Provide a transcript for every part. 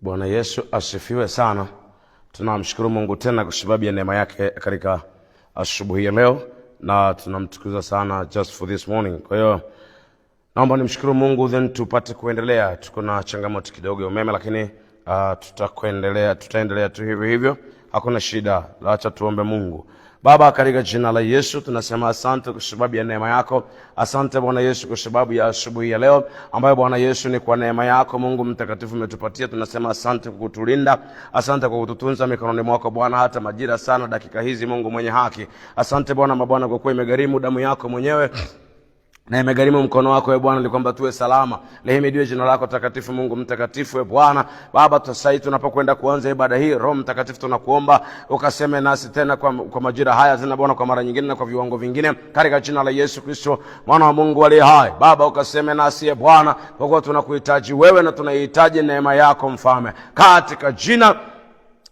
Bwana Yesu asifiwe sana. Tunamshukuru Mungu tena kwa sababu ya neema yake katika asubuhi ya leo, na tunamtukuza sana just for this morning. Kwa hiyo naomba nimshukuru Mungu then tupate kuendelea. Tuko na changamoto kidogo ya umeme, lakini tutaendelea tu hivyo. Hakuna shida. Acha tuombe Mungu. Baba, katika jina la Yesu tunasema asante kwa sababu ya neema yako. Asante Bwana Yesu kwa sababu ya asubuhi ya leo ambayo Bwana Yesu ni kwa neema yako Mungu mtakatifu umetupatia. Tunasema asante kwa kutulinda, asante kwa kututunza mikononi mwako Bwana hata majira sana dakika hizi Mungu mwenye haki. Asante Bwana mabwana kwa kuwa imegharimu damu yako mwenyewe na imegharimu mkono wako Bwana ili kwamba tuwe salama. Lihimidiwe jina lako takatifu Mungu mtakatifu Bwana. Baba, sasa tunapokwenda kuanza ibada hii, Roho Mtakatifu tunakuomba ukaseme nasi tena kwa majira haya tena Bwana, kwa mara nyingine na kwa viwango vingine, katika jina la Yesu Kristo mwana wa Mungu aliye hai. Baba, ukaseme nasi Bwana, kwa kuwa tunakuhitaji wewe na tunahitaji neema yako Mfalme, katika jina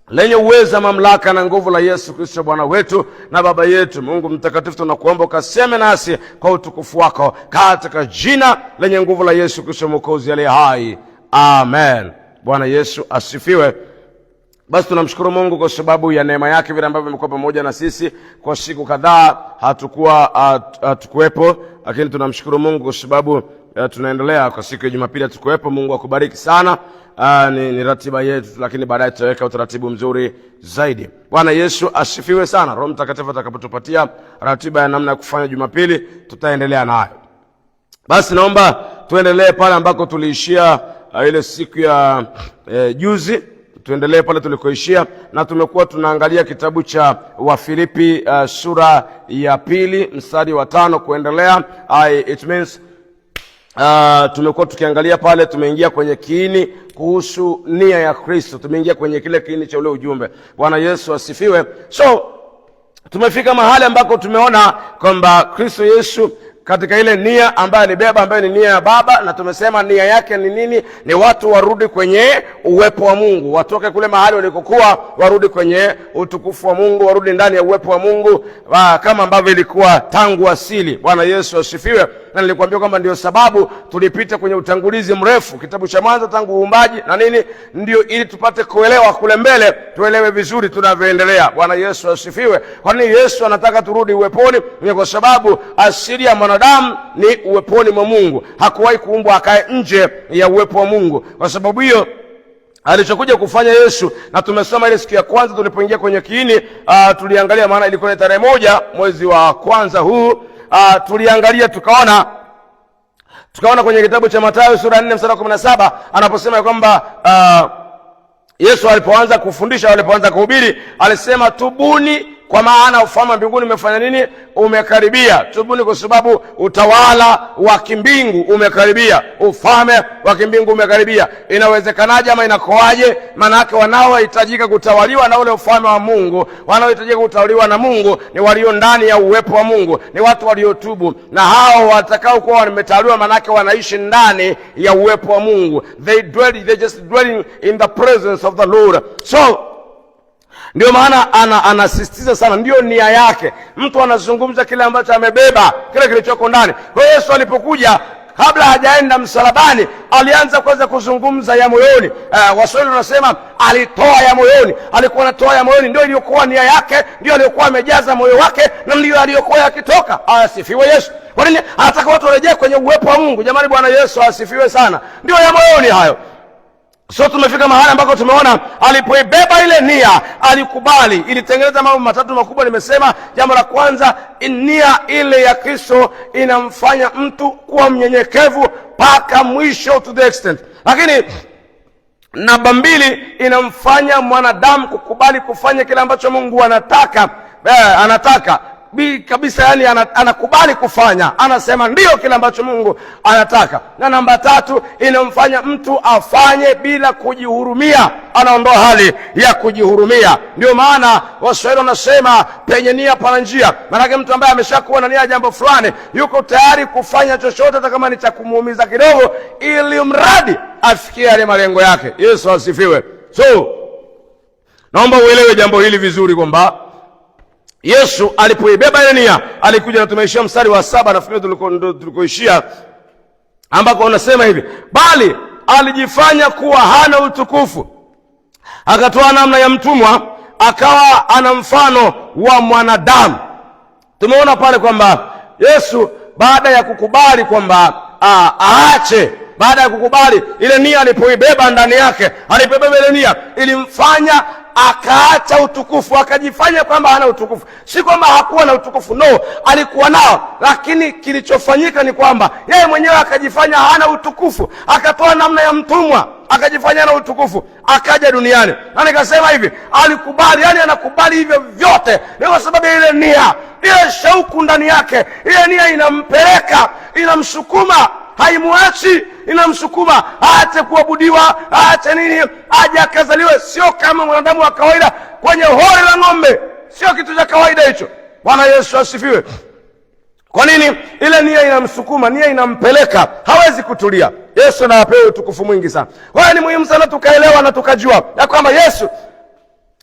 lenye uweza, mamlaka na nguvu la Yesu Kristo Bwana wetu na Baba yetu. Mungu mtakatifu tunakuomba ukaseme nasi kwa utukufu wako, katika jina lenye nguvu la Yesu Kristo Mwokozi aliye hai. Amen. Bwana Yesu asifiwe. Basi tunamshukuru Mungu kwa sababu ya neema yake, vile ambavyo amekuwa pamoja na sisi kwa siku kadhaa. Hatukuwepo, lakini tunamshukuru Mungu kwa sababu tunaendelea. Kwa siku ya Jumapili hatukuwepo. Mungu akubariki sana. Ni ratiba yetu, lakini baadaye tutaweka utaratibu mzuri zaidi. Bwana Yesu asifiwe sana. Roho Mtakatifu atakapotupatia ratiba ya namna ya kufanya Jumapili, tutaendelea nayo. Basi naomba tuendelee pale ambako tuliishia ile siku ya juzi. Tuendelee pale tulikoishia, na tumekuwa tunaangalia kitabu cha Wafilipi sura ya 2 mstari wa 5 kuendelea. It means tumekuwa tukiangalia pale, tumeingia kwenye kiini kuhusu nia ya Kristo. Tumeingia kwenye kile kiini cha ule ujumbe. Bwana Yesu asifiwe. So tumefika mahali ambako tumeona kwamba Kristo Yesu katika ile nia ambayo alibeba, ambayo ni nia ya Baba, na tumesema nia yake ni nini? Ni watu warudi kwenye uwepo wa Mungu, watoke kule mahali walikokuwa, warudi kwenye utukufu wa Mungu, warudi ndani ya uwepo wa Mungu kama ambavyo ilikuwa tangu asili. Bwana Yesu asifiwe. Na nilikwambia kwamba ndio sababu tulipita kwenye utangulizi mrefu, kitabu cha Mwanzo tangu uumbaji na nini, ndio ili tupate kuelewa kule mbele, tuelewe vizuri tunavyoendelea. Bwana Yesu asifiwe. Kwa nini Yesu anataka turudi uweponi? Ni kwa sababu asili ya mwanadamu ni uweponi mwa Mungu. Hakuwahi kuumbwa akae nje ya uwepo wa Mungu. Kwa sababu hiyo alichokuja kufanya Yesu, na tumesoma ile siku ya kwanza tulipoingia kwenye kiini, tuliangalia, maana ilikuwa ni tarehe 1 mwezi wa kwanza huu. Tuliangalia tukaona kwenye kitabu cha Mathayo sura 4 mstari wa 17 anaposema kwamba Yesu alipoanza kufundisha, alipoanza kuhubiri, alisema tubuni kwa maana ufalme wa mbinguni umefanya nini? Umekaribia. Tubuni kwa sababu utawala wa kimbingu umekaribia. Ufalme wa kimbingu umekaribia. Inawezekanaje ama inakoaje? Maana yake wanaohitajika kutawaliwa na ule ufalme wa Mungu, wanaohitajika kutawaliwa na Mungu ni walio ndani ya uwepo wa Mungu, ni watu waliotubu. Na hao watakao kuwa wametawaliwa, maana yake wanaishi ndani ya uwepo wa Mungu. They just dwelling in the presence of the Lord. So ndio maana anasisitiza sana, ndio nia yake. Mtu anazungumza kile ambacho amebeba, kile kilichoko ndani. Kwa Yesu alipokuja, kabla hajaenda msalabani, alianza kwanza kuzungumza ya moyoni. Waswahili wanasema alitoa ya moyoni. Alikuwa anatoa ya moyoni, ndio iliyokuwa nia yake, ndio aliyokuwa amejaza moyo wake, na ndio aliyokuwa yakitoka. Asifiwe Yesu. Kwa nini anataka watu warejee kwenye uwepo wa Mungu? Jamani, Bwana Yesu asifiwe sana. Ndio ya moyoni hayo. So tumefika mahali ambako tumeona alipoibeba ile nia, alikubali. Ilitengeneza mambo matatu makubwa. Nimesema jambo la kwanza, nia ile ya Kristo inamfanya mtu kuwa mnyenyekevu mpaka mwisho, to the extent. Lakini namba 2, inamfanya mwanadamu kukubali kufanya kile ambacho Mungu anataka kabisa, yani anakubali kufanya, anasema ndio kile ambacho Mungu anataka. Na namba 3, inamfanya mtu afanye bila kujihurumia, anaondoa hali ya kujihurumia. Ndio maana Waswahili wanasema penye nia pana njia. Maana mtu ambaye ameshakuwa na nia ya jambo fulani, yuko tayari kufanya chochote hata kama ni cha kumuumiza kidogo, ili mradi afikie yale malengo yake. Yesu asifiwe. So naomba uelewe jambo hili vizuri, kwamba Yesu alipoibeba ile nia, alikuja, na tumeishia mstari wa 7 nafikiri tulikoishia, ambako unasema hivi, bali alijifanya kuwa hana utukufu akatoa namna ya mtumwa, akawa ana mfano wa mwanadamu. Tumeona pale kwamba Yesu baada ya kukubali kwamba aache, baada ya kukubali ile nia alipoibeba ndani yake, alipobeba ile nia ilimfanya akaacha utukufu, akajifanya kwamba hana utukufu. Si kwamba hakuwa na utukufu, no, alikuwa nao, lakini kilichofanyika ni kwamba yeye mwenyewe akajifanya hana utukufu, akatoa namna ya mtumwa, akajifanya hana utukufu, akaja duniani. Na nikasema hivi, alikubali, yani anakubali hivyo vyote ni kwa sababu ile nia, ile shauku ndani yake. Ile nia inampeleka, inamsukuma, haimuachi, inamsukuma aache kuabudiwa, aache nini, aje akazaliwe. Sio kama mwanadamu wa kawaida kwenye hori la ng'ombe, sio kitu cha kawaida hicho. Bwana Yesu asifiwe. Kwa nini? Ile nia inamsukuma, nia inampeleka, hawezi kutulia. Yesu na apewe utukufu mwingi sana. Kwa hiyo ni muhimu sana tukaelewa na tukajua ya kwamba Yesu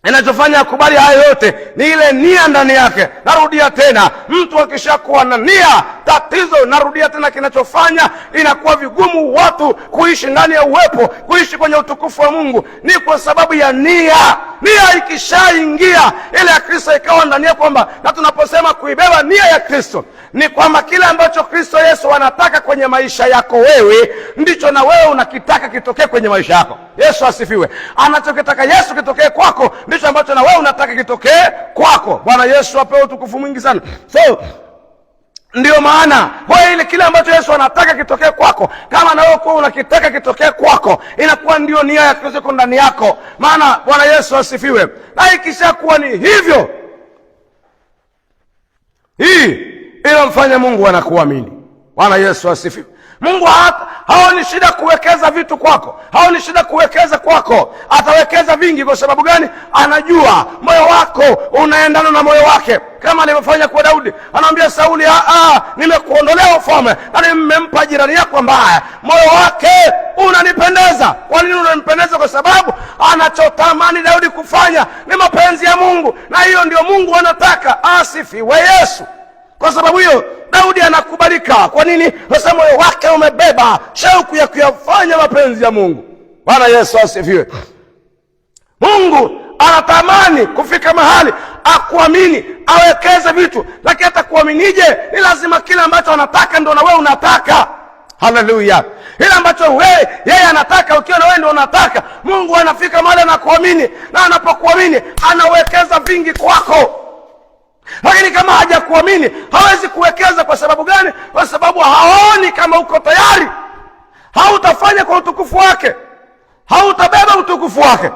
inachofanya akubali haya yote ni ile nia ndani yake. Narudia tena, mtu akishakuwa na nia, tatizo, narudia tena, kinachofanya inakuwa vigumu watu kuishi ndani ya uwepo, kuishi kwenye utukufu wa Mungu ni kwa sababu ya nia. Nia ikishaingia ile ya Kristo ikawa ndani ya kwamba, na tunaposema kuibeba nia ya Kristo ni kwamba kile ambacho Kristo Yesu anataka kwenye maisha yako wewe, ndicho na wewe unakitaka kitokee kwenye maisha yako. Yesu asifiwe. Anachokitaka Yesu kitokee kwako ndicho ambacho na wewe unataka kitokee kwako. Bwana Yesu apewe utukufu mwingi sana. So ndio maana wewe ile kile ambacho Yesu anataka kitokee kwako, kama na wewe kwa unakitaka kitokee kwako, inakuwa ndio nia ya Kristo ndani yako. Maana Bwana Yesu asifiwe. Na ikishakuwa ni hivyo, hii inamfanya Mungu anakuamini. Bwana Yesu asifiwe. Mungu haoni shida kuwekeza vitu kwako, haoni shida kuwekeza kwako. Atawekeza vingi. Kwa sababu gani? Anajua moyo wako unaendana na moyo wake, kama alivyofanya kwa Daudi. Anamwambia Sauli, nimekuondolea ufalme na nimempa jirani yako mbaya. Moyo wake unanipendeza. Kwa nini unanipendeza? Kwa sababu anachotamani Daudi kufanya ni mapenzi ya Mungu, na hiyo ndio Mungu anataka. Asifiwe Yesu. Kwa sababu hiyo Daudi anakubalika. Kwa nini? Kwa sababu moyo wake umebeba shauku ya kuyafanya mapenzi ya Mungu. Bwana Yesu asifiwe. Mungu anatamani kufika mahali akuamini, awekeze vitu. Lakini hata kuaminije? Ni lazima kile ambacho anataka ndio na wewe unataka. Haleluya. Ile ambacho yeye anataka ukiwa na wewe ndio unataka. Mungu anafika mahali anakuamini, na anapokuamini anawekeza vingi kwako. Lakini kama hajakuamini hawezi kuwekeza. Kwa sababu gani? Kwa sababu haoni kama uko tayari. Hautafanya kwa utukufu wake, hautabeba utukufu wake.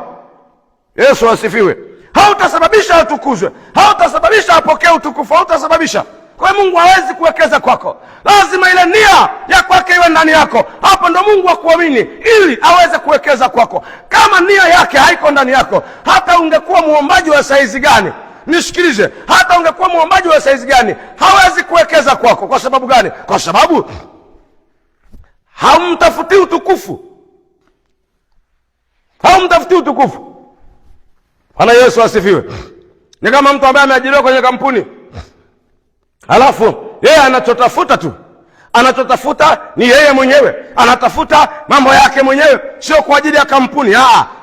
Yesu asifiwe. Hautasababisha atukuzwe, hautasababisha apokee utukufu, hautasababisha. Kwa hiyo Mungu hawezi kuwekeza kwako. Lazima ile nia ya kwake iwe ndani yako. Hapo ndo Mungu akuamini ili aweze kuwekeza kwako. Kama nia yake haiko ndani yako, hata ungekuwa muombaji wa saizi gani, nisikilize, hata ungekuwa muombaji wa saizi gani, hawezi kuwekeza kwako. Kwa sababu gani? Kwa sababu haumtafuti utukufu, haumtafuti utukufu. Bwana Yesu asifiwe. Ni kama mtu ambaye ameajiriwa kwenye kampuni, alafu yeye anachotafuta ni yeye mwenyewe, anatafuta mambo yake mwenyewe, sio kwa ajili ya kampuni.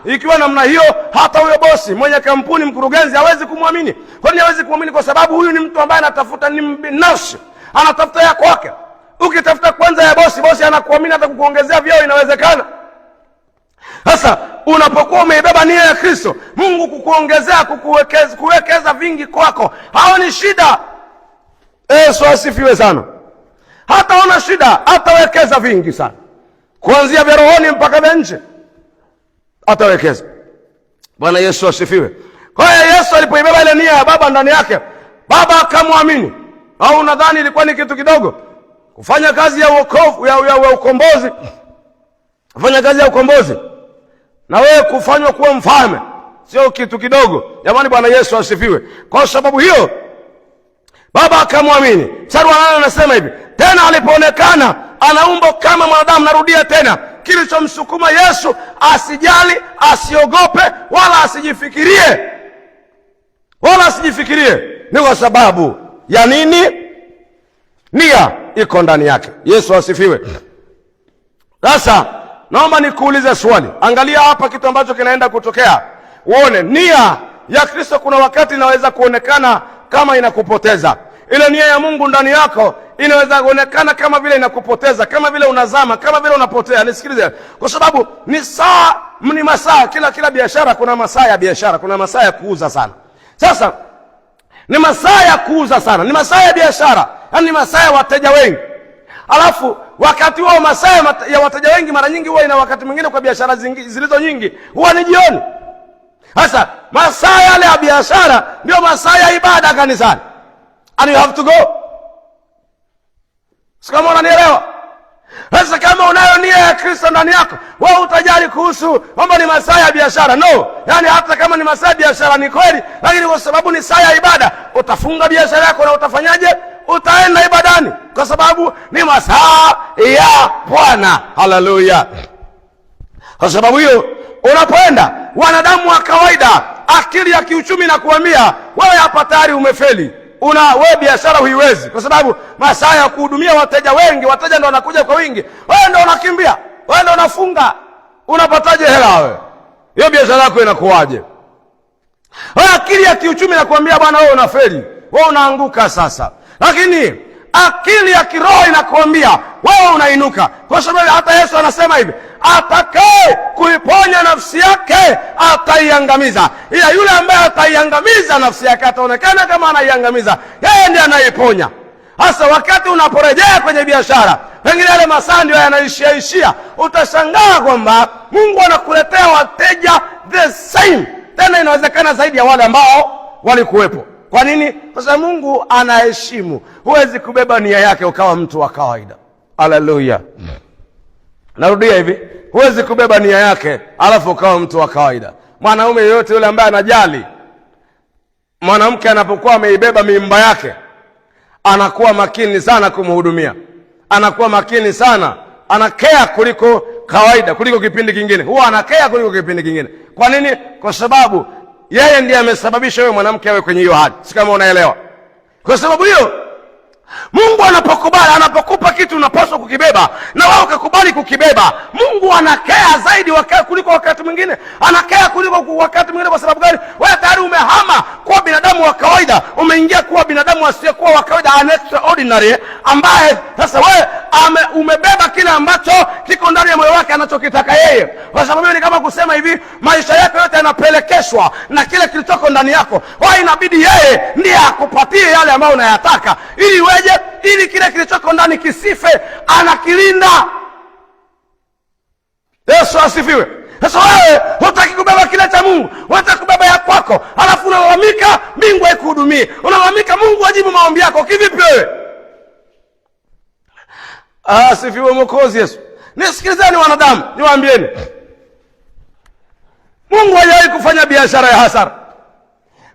Ikiwa namna hiyo, hata huyo bosi mwenye kampuni, mkurugenzi, hawezi kumwamini. Kwa nini hawezi kumwamini? Kwa sababu huyu ni mtu ambaye anatafuta, ni binafsi, anatafuta ya kwake. Ukitafuta kwanza ya bosi, bosi anakuamini, hata kukuongezea vyeo inawezekana. Sasa unapokuwa umeibeba nia ya Kristo, Mungu kukuongezea, kuwekeza vingi kwako, haoni shida. Yesu asifiwe sana. Hataona shida, atawekeza vingi sana, kuanzia vya rohoni mpaka vya nje atawekeza. Bwana Yesu asifiwe. Kwa hiyo Yesu alipoibeba ile nia ya Baba ndani yake, Baba akamwamini. Au unadhani ilikuwa ni kitu kidogo kufanya kazi ya wokovu, ya ukombozi, kufanya kazi ya ukombozi na wewe kufanywa kuwa mfalme? Sio kitu kidogo jamani. Bwana Yesu asifiwe. Kwa sababu hiyo Baba akamwamini. Mstari wa 8 anasema hivi, tena alipoonekana ana umbo kama mwanadamu. Narudia tena, kilichomsukuma Yesu asijali, asiogope, wala asijifikirie ni kwa sababu ya nini? Nia iko ndani yake. Yesu asifiwe. Sasa naomba nikuulize swali. Angalia hapa kitu ambacho kinaenda kutokea. uone nia ya Kristo kuna wakati inaweza kuonekana kama inakupoteza. Ile nia ya Mungu ndani yako inaweza kuonekana kama vile inakupoteza, kama vile unazama, kama vile unapotea. Nisikilize, kwa sababu ni masaa, kila biashara kuna masaa ya biashara, kuna masaa ya kuuza sana. Sasa ni masaa ya kuuza sana, ni masaa ya biashara, yaani ni masaa ya wateja wengi. Alafu wakati wao masaa ya wateja wengi mara nyingi huwa ina wakati mwingine kwa biashara zilizo nyingi huwa ni jioni. Sasa masaa yale ya biashara ndio masaa ya ibada kanisani. And you have to go. Kama unanielewa? Sasa kama unayo nia ya Kristo ndani yako, wewe utajali kuhusu kwamba ni masaa ya biashara. No, yani hata kama ni masaa ya biashara ni kweli, lakini kwa sababu ni saa ya ibada, utafunga biashara yako na utafanyaje? Utaenda ibadani, kwa sababu ni masaa ya Bwana. Haleluya. Kwa sababu hiyo unapoenda, wanadamu wa kawaida, akili ya kiuchumi na kuambia wewe hapa tayari umefeli. Wewe biashara huiwezi, kwa sababu masaa ya kuhudumia wateja wengi, wateja ndio wanakuja kwa wingi, wewe ndio unakimbia, wewe ndio unafunga. Unapataje hela wewe? Hiyo biashara yako inakuwaje? Wewe akili ya kiuchumi na kuambia bwana wewe unafeli, wewe unaanguka sasa. Lakini akili ya kiroho inakuambia wewe unainuka, kwa sababu hata Yesu anasema hivi, atakaye kuiponya nafsi yake ataiangamiza. Ila yule ambaye ataiangamiza nafsi yake ataonekana kama anaiangamiza, yeye ndiye anaiponya. Hasa wakati unaporejea kwenye biashara, pengine yale masaa ndio yanaishia, utashangaa kwamba Mungu anakuletea wateja the same, tena inawezekana zaidi ya wale ambao walikuwepo. Kwa nini? Kwa sababu Mungu anaheshimu. Huwezi kubeba nia yake ukawa mtu wa kawaida. Haleluya. Narudia hivi, huwezi kubeba nia yake alafu ukawa mtu wa kawaida. Mwanaume yeyote yule ambaye anajali mwanamke anapokuwa ameibeba mimba yake, anakuwa makini sana kumhudumia, anakuwa makini sana, anakea kuliko kawaida, kuliko kipindi kingine. Huwa anakea kuliko kipindi kingine. Kwa nini? Kwa sababu yeye ndiye amesababisha wewe mwanamke awe kwenye hiyo hali. Si kama unaelewa? Kwa sababu hiyo Mungu anapokubali, anapokupa kitu unapaswa kukibeba, na wewe ukakubali kukibeba, Mungu anakea zaidi kuliko wakati mwingine. Anakea kuliko wakati mwingine. Kwa sababu gani? Wewe tayari umehama kuwa binadamu wa kawaida, umeingia kuwa binadamu asiyekuwa wa kawaida, an extraordinary, ambaye sasa wewe umebeba kile ambacho kiko ndani ya moyo wake anachokitaka yeye. Kwa sababu hiyo ni kama kusema hivi, maisha yako yote yanapelekeshwa na kile kilichoko ndani yako. Wewe inabidi yeye ndiye akupatie yale ambayo unayataka, ili weje, ili kile kilichoko ndani kisife, anakilinda. Yesu asifiwe. Sasa wewe hutaki kubeba kile cha Mungu, unataka kubeba ya kwako, alafu unalalamika Mungu haikuhudumie, unalalamika Mungu ajibu maombi yako. Kivipi wewe? Asifiwe Mwokozi Yesu. Nisikilizeni wanadamu, niwaambieni, Mungu hajawahi kufanya biashara ya hasara.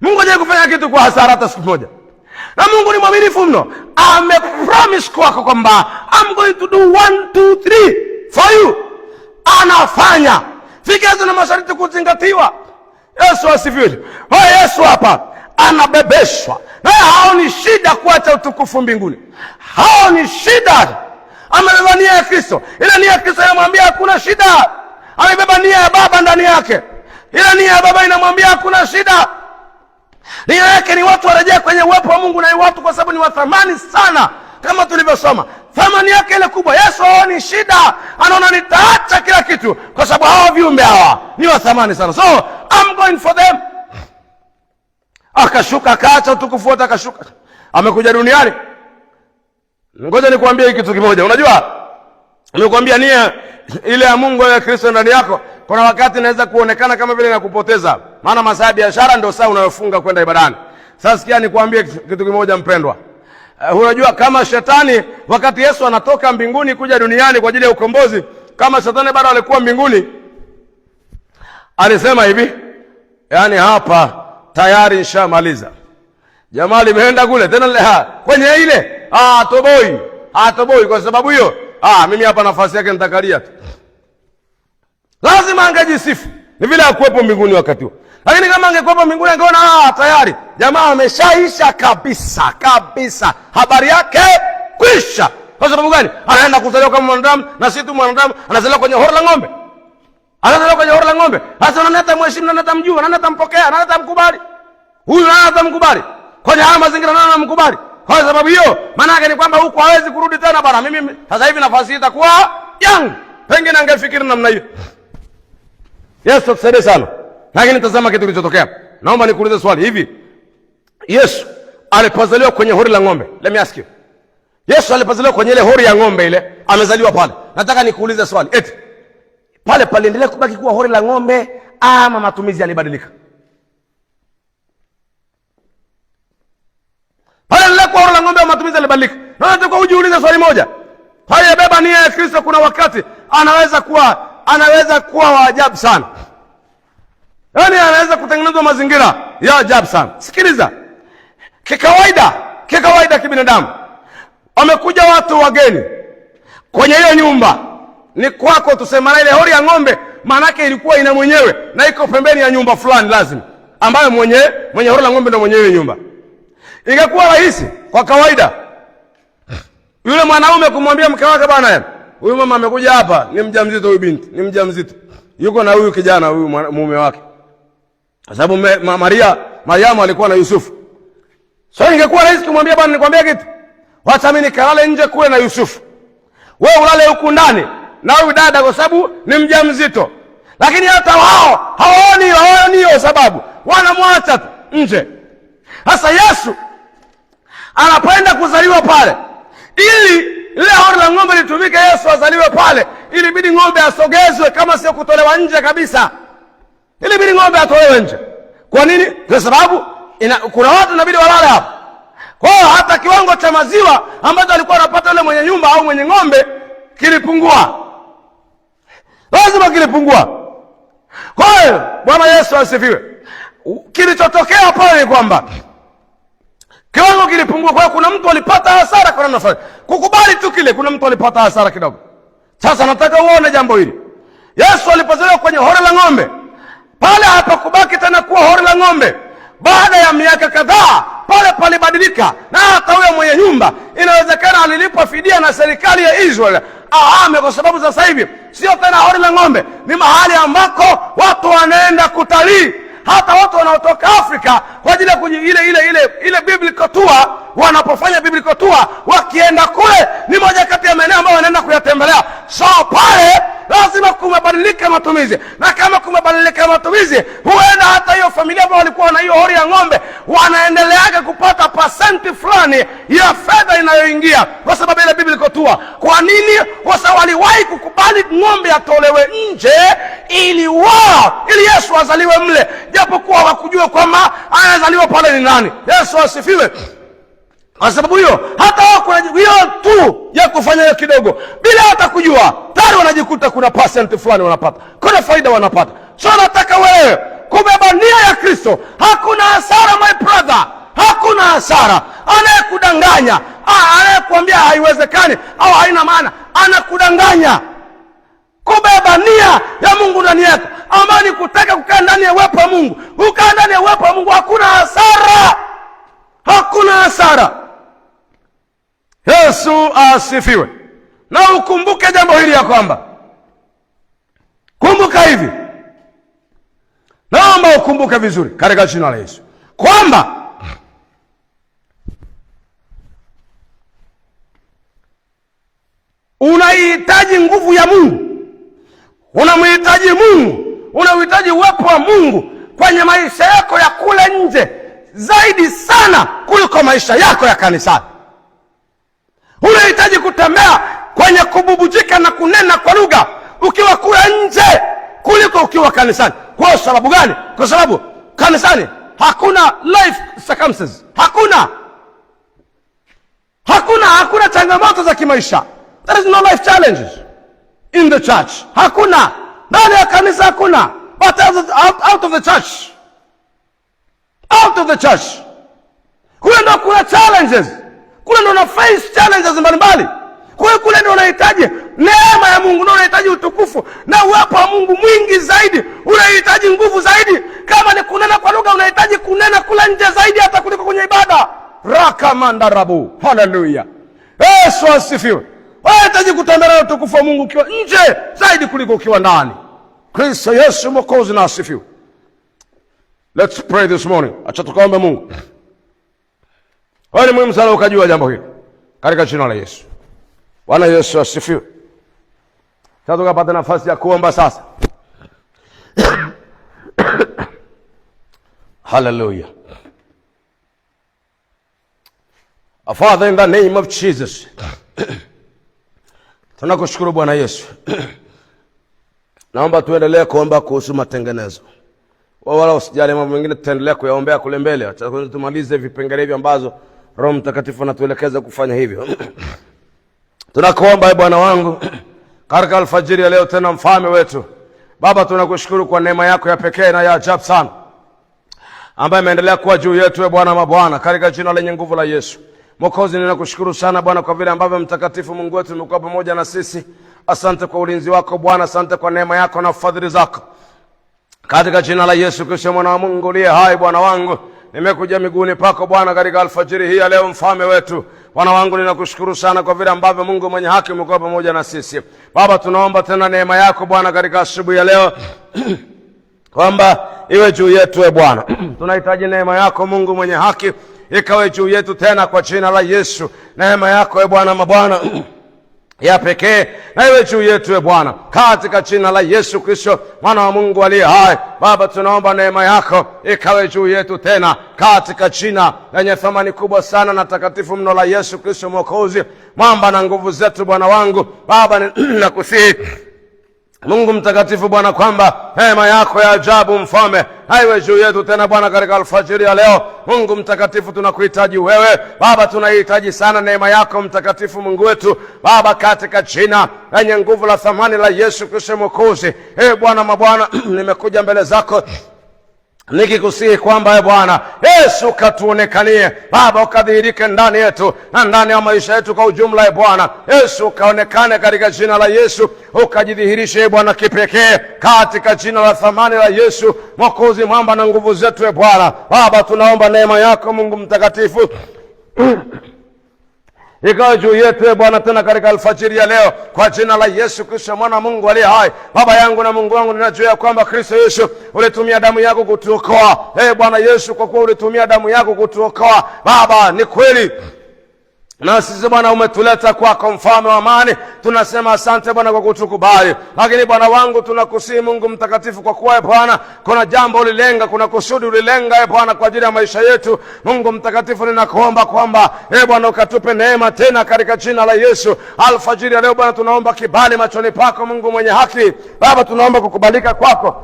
Mungu hajawahi kufanya kitu kwa hasara hata siku moja. Na Mungu ni mwaminifu mno. Amepromise kwako kwamba I'm going to do 1, 2, 3 for you. Anafanya. Vigezo na masharti kuzingatiwa. Yesu asifiwe. Yesu hapa anabebeshwa, na haoni shida kuacha utukufu mbinguni. Haoni shida. Amebeba nia ya Kristo. Ile nia ya Kristo inamwambia hakuna shida. Amebeba nia ya Baba ndani yake. Ile nia ya Baba inamwambia hakuna shida. Nia yake ni watu warejea kwenye uwepo wa Mungu, na watu kwa sababu ni wa thamani sana, kama tulivyosoma. Thamani yake ile kubwa. Yesu haoni shida. Anaona nitaacha kila kitu kwa sababu hawa viumbe hawa ni wa thamani sana. So I'm going for them. Akashuka, akaacha utukufu wote, akashuka. Amekuja duniani. Ngoja nikuambie kitu kimoja. Unajua, nimekuambia nia ile ya Mungu ya Kristo ndani yako, kuna wakati inaweza kuonekana kama vile inakupoteza. Maana masaa ya biashara ndio saa unayofunga kwenda ibadani. Sasa sikia nikuambie kitu kimoja mpendwa. Unajua kama shetani wakati Yesu anatoka mbinguni kuja duniani kwa ajili ya ukombozi, kama shetani bado alikuwa mbinguni, alisema hivi, yani hapa tayari nishamaliza. Jamaa limeenda kule tena kwenye ile atoboi kwa sababu hiyo mimi hapa nafasi yake nitakalia tu. Lazima angejisifu. Ni vile hakuwepo mbinguni wakati huo. Lakini kama angekuwepo mbinguni angeona tayari jamaa ameshaisha kabisa. Habari yake kwisha. Kwa sababu gani? Anaenda kuzaliwa kama mwanadamu, na si tu mwanadamu, anazaliwa kwenye hori la ng'ombe. Anazaliwa kwenye hori la ng'ombe. Sasa nani atamheshimu, nani atamjua, nani atampokea, nani atamkubali? Huyu nani atamkubali? Kwenye haya mazingira nani anamkubali? Kwa sababu hiyo, maana yake ni kwamba huko hawezi kurudi tena bwana. Mimi sasa hivi nafasi hii itakuwa yangu. Pengine angefikiri namna hiyo. Yesu tusaidie sana. Lakini tazama kitu kilichotokea. Naomba nikuulize swali hivi. Yesu alipozaliwa kwenye hori la ng'ombe. Let me ask you. Yesu alipozaliwa kwenye ile hori ya ng'ombe ile, amezaliwa pale. Nataka nikuulize swali. Eti pale paliendelea kubaki kuwa hori la ng'ombe ama matumizi yalibadilika? Pale ile kwa hori la ng'ombe ama matumizi yalibadilika? Na nataka ujiulize swali moja. Pale beba nia ya Kristo, kuna wakati anaweza kuwa wa ajabu sana. Yaani anaweza kutengeneza mazingira ya ajabu sana. Sikiliza. Kikawaida kibinadamu. Wamekuja watu wageni kwenye hiyo nyumba. Ni kwako tuseme ile hori ya ng'ombe, manake ilikuwa ina mwenyewe na iko pembeni ya nyumba fulani lazima, ambayo mwenye hori la ng'ombe ndio mwenyewe nyumba. Ingekuwa rahisi kwa kawaida yule mwanaume kumwambia mke wake, bwana, huyu mama amekuja hapa, ni mjamzito, huyu binti ni mjamzito, yuko na huyu kijana, huyu mume wake, kwa sababu Mariamu alikuwa na Yusufu. So ingekuwa rahisi kumwambia, bwana, nikwambia kitu, wacha mimi nikalale nje kule na Yusufu, wewe ulale huku ndani na huyu dada, kwa sababu ni mjamzito. Lakini hata wao hawaoni hiyo sababu, wanamwacha nje. Sasa Yesu anapoenda kuzaliwa pale, ili ile hori la ng'ombe litumike, Yesu azaliwe pale, ili bidi ng'ombe asogezwe, kama sio kutolewa nje kabisa. Ili bidi ng'ombe atolewe nje. Kwa nini? Kwa sababu kuna watu inabidi walale hapo. Kwa hiyo hata kiwango cha maziwa ambacho alikuwa anapata yule mwenye nyumba au mwenye ng'ombe kilipungua. Lazima kilipungua. Kwa hiyo Bwana Yesu asifiwe. Kilichotokea pale ni kwamba kiwango kilipungua. Kwa hiyo kuna mtu alipata hasara kwa namna fulani. Kukubali tu kile, kuna mtu alipata hasara kidogo. Sasa nataka uone jambo hili. Yesu alipozaliwa kwenye hori la ng'ombe, pale hapakubaki tena kuwa hori la ng'ombe. Baada ya miaka kadhaa pale palibadilika, na hata huyo mwenye nyumba inawezekana alilipwa fidia na serikali ya Israeli ahame, kwa sababu sasa hivi sio tena hori la ng'ombe, ni mahali ambako watu wanaenda kutalii. Hata watu wanaotoka Afrika kwa ajili ya ile biblical tour, wanapofanya biblical tour, wakienda kule ni moja kati ya maeneo ambayo wanaenda kuyatembelea. So pale lazima kumebadilika matumizi, na kama kumebadilika matumizi, huenda hata hiyo familia ambao walikuwa na hiyo hori ya ng'ombe wanaendeleaga kupata pasenti fulani ya fedha inayoingia kwa sababu ile biblical tour. Kwa nini? Kwa sababu waliwahi kukubali ng'ombe atolewe nje ili Yesu azaliwe mle, japo kuwa hawakujua kwamba anazaliwa pale ni nani. Yesu asifiwe. Kwa sababu hiyo hata wako hiyo tu ya kufanya hiyo kidogo bila hata kujua, tayari wanajikuta kuna percent fulani wanapata, kuna faida wanapata. So nataka wewe kubeba nia ya Kristo. Hakuna hasara my brother, hakuna hasara. Anayekudanganya, anayekuambia haiwezekani au haina maana, anakudanganya. Kubeba nia ya Mungu ndani yako, ambayo ni kutaka kukaa ndani ya uwepo wa Mungu. Ukaa ndani ya uwepo wa Mungu, hakuna hasara. Hakuna hasara. Yesu asifiwe. Na ukumbuke jambo hili ya kwamba, kumbuka hivi, naomba ukumbuke vizuri katika jina la Yesu, kwamba unahitaji nguvu ya Mungu. Unamhitaji Mungu, unahitaji uwepo wa Mungu kwenye maisha yako ya kule nje zaidi sana kuliko maisha yako ya kanisani. Unahitaji kutembea kwenye kububujika na kunena kwa lugha ukiwa kule nje kuliko ukiwa kanisani. Kwa sababu gani? Kwa sababu kanisani hakuna life circumstances. Hakuna changamoto za kimaisha. There is no life challenges in the church. Hakuna. Ndani ya kanisa hakuna. But out of the church. Out of the church, kule ndo kuna challenges. Kule ndo una face challenges mbalimbali. Kule ndo unahitaji neema ya Mungu, ndo unahitaji utukufu na uwepo wa Mungu mwingi zaidi. Unahitaji nguvu zaidi. Kama ni kunena kwa lugha, unahitaji kunena kule nje zaidi hata kuliko kwenye ibada. Rakamandarabu. Hallelujah. Yesu asifiwe. Unahitaji kutembea na utukufu wa Mungu ukiwa nje zaidi kuliko ukiwa ndani. Kristo Yesu Mwokozi na asifiwe. Let's pray this morning. Acha tukaombe Mungu. Wewe ni muhimu sana ukajua jambo hili katika jina la Yesu. Bwana Yesu asifiwe. Sasa tukapata nafasi ya kuomba sasa. Hallelujah. Father, in the name of Jesus. Tunakushukuru Bwana Yesu. Naomba tuendelee kuomba kuhusu matengenezo. Wala usijali mambo mengine, tutaendelea kuyaombea kule mbele. Acha tumalize vipengele hivi ambazo Roho Mtakatifu anatuelekeza kufanya hivyo. Tunakuomba Bwana wangu katika alfajiri ya leo tena, mfalme wetu. Baba, tunakushukuru kwa neema yako ya pekee na ya ajabu sana ambayo imeendelea kuwa juu yetu Bwana mabwana, katika jina lenye nguvu la Yesu. Mwokozi, ninakushukuru sana Bwana kwa vile ambavyo Mtakatifu Mungu wetu umekuwa pamoja na sisi. Asante kwa ulinzi wako Bwana, asante kwa neema yako na fadhili zako. Katika jina la Yesu Kristo mwana wa Mungu aliye hai, Bwana wangu, nimekuja miguuni pako Bwana katika alfajiri hii ya leo, mfalme wetu. Bwana wangu, ninakushukuru sana kwa vile ambavyo Mungu mwenye haki umekuwa pamoja na sisi. Baba, tunaomba tena neema yako Bwana katika asubuhi ya leo kwamba iwe juu yetu Bwana. Tunahitaji neema yako Mungu mwenye haki ikawe juu yetu tena kwa jina la Yesu. Neema yako Bwana mabwana ya pekee na iwe juu yetu Bwana, katika jina la Yesu Kristo mwana wa Mungu aliye hai. Baba, tunaomba neema yako ikawe juu yetu tena katika jina lenye thamani kubwa sana na takatifu mno la Yesu Kristo Mwokozi, mwamba na nguvu zetu. Bwana wangu, Baba, nakusihi Mungu mtakatifu Bwana kwamba neema yako ya ajabu mfalme haiwe juu yetu tena Bwana katika alfajiri ya leo. Mungu mtakatifu, tunakuhitaji wewe Baba, tunahitaji sana neema yako mtakatifu Mungu wetu Baba, katika jina lenye nguvu la thamani la Yesu Kristo Mwokozi. Bwana mabwana, nimekuja mbele zako nikikusihi kwamba Bwana Yesu katuonekanie Baba, ukadhihirike ndani yetu na ndani ya maisha yetu kwa ujumla. Bwana Yesu kaonekane katika jina la Yesu, ukajidhihirishe Bwana kipekee katika jina la thamani la Yesu Mwokozi, mwamba na nguvu zetu. Bwana Baba, tunaomba neema yako Mungu mtakatifu ikawa juu yetu Bwana tena katika alfajiri ya leo kwa jina la Yesu Kristo mwana Mungu aliye hai. Baba yangu na Mungu wangu, ninajua kwamba Kristo Yesu ulitumia damu yako kutuokoa. Bwana Yesu, kwa kuwa ulitumia damu yako kutuokoa Baba, ni kweli na sisi Bwana umetuleta kwako mfalme wa amani. Tunasema asante Bwana kwa kutukubali. Lakini Bwana wangu, tunakusihi Mungu mtakatifu, kwa kuwa Bwana kuna jambo ulilenga, kuna kusudi ulilenga Bwana kwa ajili ya maisha yetu. Mungu mtakatifu, ninakuomba kwamba Bwana ukatupe neema tena katika jina la Yesu. Alfajiri ya leo Bwana tunaomba kibali machoni pako Mungu mwenye haki. Baba, tunaomba kukubalika kwako.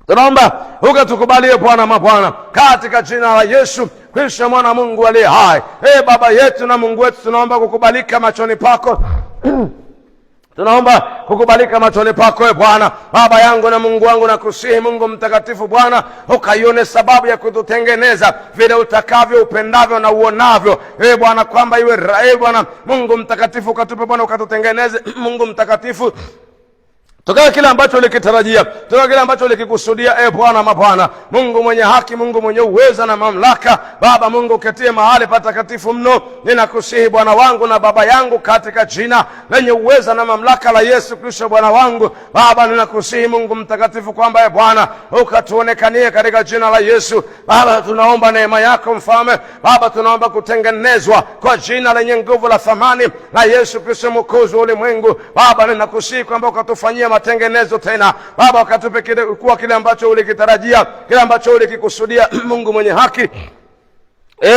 Tunaomba ukatukubalie Bwana mabwana katika jina la Yesu Kristo mwana Mungu aliye hai. Baba yetu na Mungu wetu, tunaomba kukubalika machoni pako. Tunaomba kukubalika machoni pako Bwana. Baba yangu na Mungu wangu, nakusihi Mungu mtakatifu Bwana, ukaione sababu ya kututengeneza vile utakavyo, upendavyo na uonavyo Bwana, kwamba iwe Bwana Mungu mtakatifu, ukatupe Bwana, ukatutengeneze Mungu mtakatifu toka kile ambacho ulikitarajia, toka kile ambacho ulikikusudia Bwana mabwana. Mungu mwenye haki, Mungu mwenye uweza na mamlaka, Baba Mungu uketie mahali patakatifu mno, ninakusihi Bwana wangu na Baba yangu, katika jina lenye uweza na mamlaka la Yesu Kristo Bwana wangu. Baba, ninakusihi Mungu mtakatifu kwamba Bwana ukatuonekanie katika jina la Yesu. Baba, tunaomba neema yako mfalme. Baba, tunaomba kutengenezwa kwa jina lenye nguvu la thamani la Yesu Kristo Mwokozi wa ulimwengu. Baba, ninakusihi kwamba ukatufanyia matengenezo tena Baba, ukatupe kuwa kile ambacho ulikitarajia, kile ambacho ulikikusudia Mungu mwenye haki.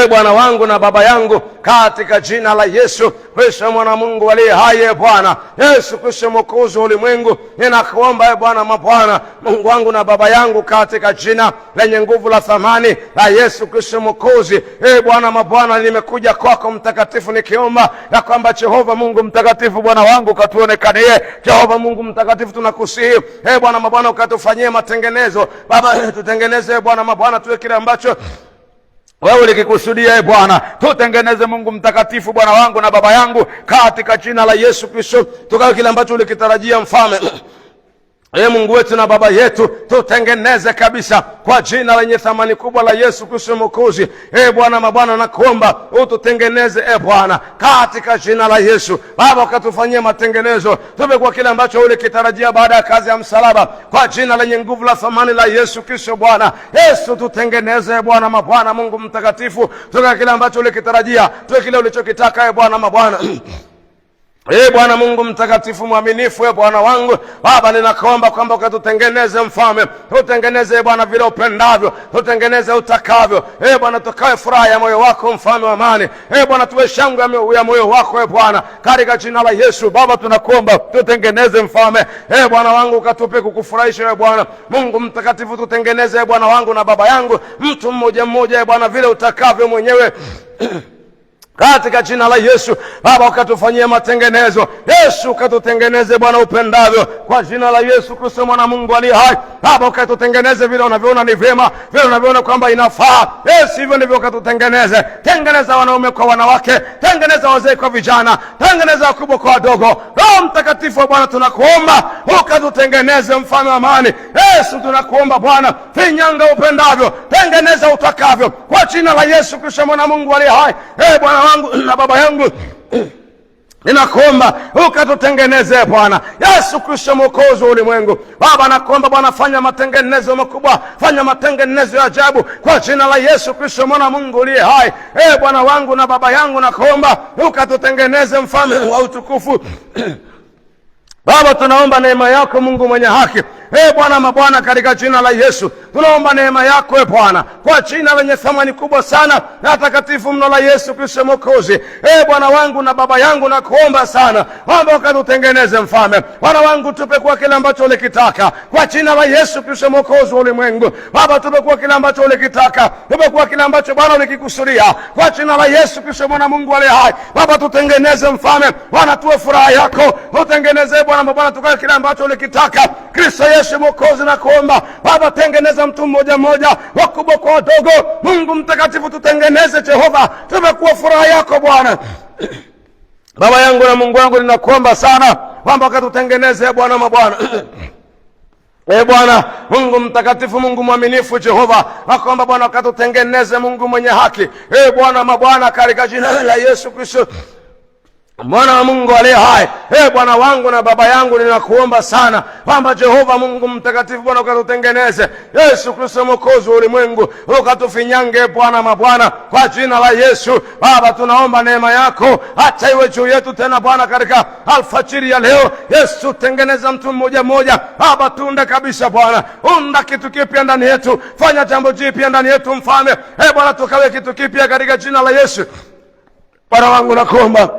Bwana wangu na Baba yangu, katika jina la Yesu Kristo mwana Mungu aliye hai. Bwana Yesu Kristo Mwokozi wa ulimwengu, ninakuomba Bwana mabwana, Mungu wangu na Baba yangu, katika jina lenye nguvu la thamani la Yesu Kristo Mwokozi. Bwana mabwana, nimekuja kwako mtakatifu nikiomba ya kwamba Jehova Mungu mtakatifu, Bwana wangu katuonekanie. Jehova Mungu mtakatifu, tunakusihi Bwana mabwana, ukatufanyie matengenezo Baba, tutengeneze Bwana mabwana, tuwe kile ambacho wewe ulikikusudia Bwana. Tutengeneze Mungu mtakatifu, Bwana wangu na Baba yangu, katika jina la Yesu Kristo, tukawe kile ambacho ulikitarajia mfalme Mungu wetu na Baba yetu, tutengeneze kabisa kwa jina lenye thamani kubwa la Yesu Kristo Mwokozi. Bwana mabwana, nakuomba ututengeneze Bwana, katika jina la Yesu. Baba, ukatufanyie matengenezo, tupe kwa kile ambacho ulikitarajia baada ya kazi ya msalaba, kwa jina lenye nguvu la thamani la Yesu Kristo. Bwana Yesu, tutengeneze Bwana mabwana, Mungu mtakatifu, tupe kile ambacho ulikitarajia, tupe kile ulichokitaka Bwana mabwana. Bwana Mungu mtakatifu mwaminifu, Bwana wangu Baba, ninakuomba kwamba ukatutengeneze Mfalme, tutengeneze Bwana vile upendavyo, tutengeneze utakavyo. Bwana, tukawe furaha ya moyo wako, Mfalme wa amani. Bwana, tuwe shangwe ya moyo wako Bwana, katika jina la Yesu. Baba, tunakuomba tutengeneze Mfalme. Bwana wangu, ukatupe kukufurahisha Bwana Mungu mtakatifu, tutengeneze Bwana wangu na Baba yangu, mtu mmoja mmoja Bwana vile utakavyo mwenyewe katika jina la Yesu. Baba, ukatufanyia matengenezo. Yesu, ukatutengeneze Bwana upendavyo, kwa jina la Yesu Kristo mwana Mungu aliye hai. Baba, ukatutengeneze vile unavyoona ni vyema, vile unavyoona kwamba inafaa. Hivyo ndivyo ukatutengeneze. Tengeneza wanaume kwa wanawake, tengeneza wazee kwa vijana, tengeneza wakubwa kwa wadogo. Roho Mtakatifu Bwana, tunakuomba ukatutengeneze, Mfalme wa amani. Yesu, tunakuomba Bwana, finyanga upendavyo, tengeneza utakavyo, kwa jina la Yesu Kristo mwana Mungu aliye hai. Bwana wangu na Baba yangu, ninakuomba ukatutengeneze Bwana Yesu Kristo Mwokozi wa ulimwengu. Baba, nakuomba Bwana, fanya matengenezo makubwa, fanya matengenezo ya ajabu, kwa jina la Yesu Kristo mwana Mungu aliye hai. Bwana wangu na Baba yangu, nakuomba ukatutengeneze, Mfalme wa utukufu. Baba, tunaomba neema yako Mungu mwenye haki. Bwana mabwana, katika jina la Yesu tunaomba neema yako Bwana, kwa jina lenye thamani kubwa sana na takatifu mno la Yesu Kristo Mwokozi. Bwana wangu na Baba yangu, nakuomba sana kwamba ukatutengeneze Mfalme. Bwana wangu, tupe kwa kile ambacho ulikitaka, kwa jina la Yesu Kristo Mwokozi wa ulimwengu. Baba, tupe kwa kile ambacho ulikitaka, tupe kwa kile ambacho Bwana ulikikusudia, kwa jina la Yesu Kristo mwana Mungu aliye hai. Baba, tutengeneze Mfalme. Bwana, tuwe furaha yako, tutengeneze Bwana mabwana, tukae kile ambacho ulikitaka. Kristo Yesu Mwokozi, nakuomba Baba, tengeneza mtu mmoja mmoja, wakubwa kwa wadogo. Mungu mtakatifu, tutengeneze Jehova, tumekuwa furaha yako Bwana. Baba yangu na Mungu wangu, ninakuomba sana kwamba ukatutengeneze Bwana mabwana. Bwana Mungu mtakatifu, Mungu mwaminifu Jehova, nakuomba Bwana ukatutengeneze, Mungu mwenye haki. Bwana mabwana, katika jina la Yesu Kristo Mwana wa Mungu aliye hai. Bwana wangu na Baba yangu, ninakuomba sana kwamba Jehova Mungu mtakatifu Bwana, ukatutengeneze. Yesu Kristo Mwokozi wa ulimwengu, ukatufinyange Bwana mabwana, kwa jina la Yesu. Baba, tunaomba neema yako hata iwe juu yetu tena Bwana, katika alfajiri ya leo. Yesu, tengeneza mtu mmoja mmoja Baba, tunde kabisa Bwana, unda kitu kipya ndani yetu, fanya jambo jipya ndani yetu Mfalme. Bwana, tukawe kitu kipya katika jina la Yesu. Bwana wangu, nakuomba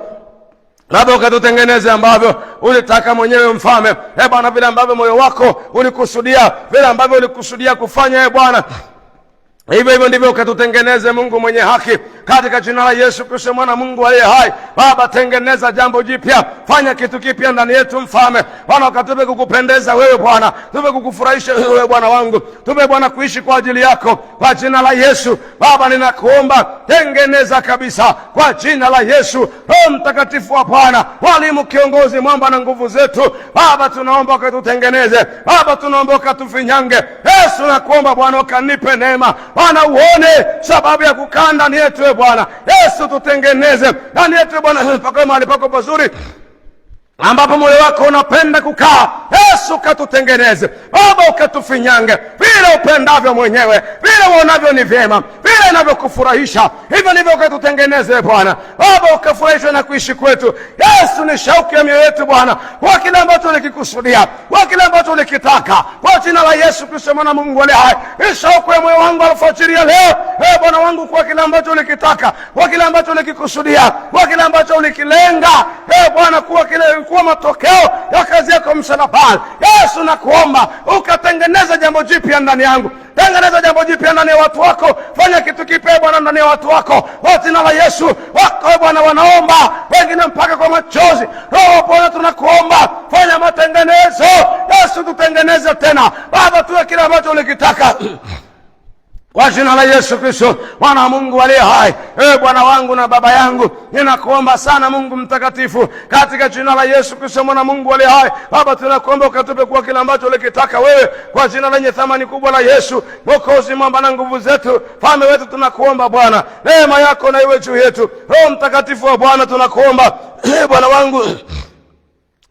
Baba, ukatutengeneze ambavyo ulitaka mwenyewe Mfalme. Bwana, vile ambavyo moyo wako ulikusudia, vile ambavyo ulikusudia kufanya Bwana, hivyo ndivyo ukatutengeneze, Mungu mwenye haki, katika jina la Yesu Kristo mwana Mungu aliye hai. Baba, tengeneza jambo jipya, fanya kitu kipya ndani yetu Mfalme. Bwana, ukatupe kukupendeza wewe Bwana, tupe kukufurahisha wewe Bwana wangu, tupe Bwana kuishi kwa ajili yako, kwa jina la Yesu. Baba, ninakuomba tengeneza kabisa, kwa jina la Yesu. Roho Mtakatifu wa Bwana, walimu, kiongozi, mwamba na nguvu zetu, Baba, tunaomba ukatutengeneze. Baba, tunaomba ukatufinyange. Yesu, nakuomba Bwana, ukanipe neema Bwana, uone sababu ya kukaa ndani yetu Bwana. Yesu, tutengeneze ndani yetu Bwana, pakawe mahali pako pazuri ambapo moyo wako unapenda kukaa. Yesu, katutengeneze Baba, ukatufinyange vile upendavyo mwenyewe, vile uonavyo ni vyema, vile inavyokufurahisha, hivyo ndivyo ukatutengeneze Bwana. Baba, ukafurahishwe na kuishi kwetu. Yesu, ni shauku ya mioyo yetu Bwana, kwa kile ambacho ulikikusudia, kwa kile ambacho ulikitaka, kwa jina la Yesu Kristo mwana Mungu aliye hai. Ni shauku ya moyo wangu alfajiri ya leo Bwana wangu, kwa kile ambacho ulikitaka, kwa kile ambacho ulikikusudia, kwa kile ambacho ulikilenga Bwana, kuwa matokeo ya kazi yako msalabani. Yesu, nakuomba ukatengeneza jambo jipya ndani yangu, tengeneza jambo jipya ndani ya watu wako, fanya kitu kipya Bwana ndani ya watu wako, kwa jina la Yesu. Wako Bwana wanaomba, wengine mpaka kwa machozi. Roho Bwana, tunakuomba fanya matengenezo. Yesu, tutengeneze tena Baba, tuwe kile ambacho ulikitaka Kwa jina la Yesu Kristo, Mwana wa Mungu aliye hai. Bwana wangu na Baba yangu, ninakuomba sana Mungu mtakatifu, katika jina la Yesu Kristo, Mwana wa Mungu aliye hai. Baba, tunakuomba ukatupe kwa kila ambacho ulikitaka wewe, kwa jina lenye thamani kubwa la Yesu, Mwokozi, mwamba na nguvu zetu, Mfalme wetu. Tunakuomba Bwana, neema yako na iwe juu yetu. Roho Mtakatifu wa Bwana, tunakuomba Bwana wangu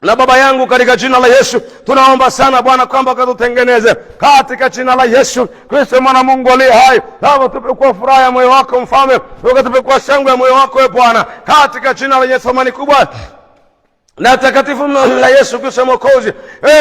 na Baba yangu, katika jina la Yesu tunaomba sana Bwana kwamba ukatutengeneze katika jina la Yesu Kristo, Mwana Mungu aliye hai. Baba, tupe kwa furaha ya moyo wako Mfalme, ukatupe kwa shangwe ya moyo wako Bwana, katika jina lenye thamani kubwa na takatifu la Yesu Kristo Mwokozi.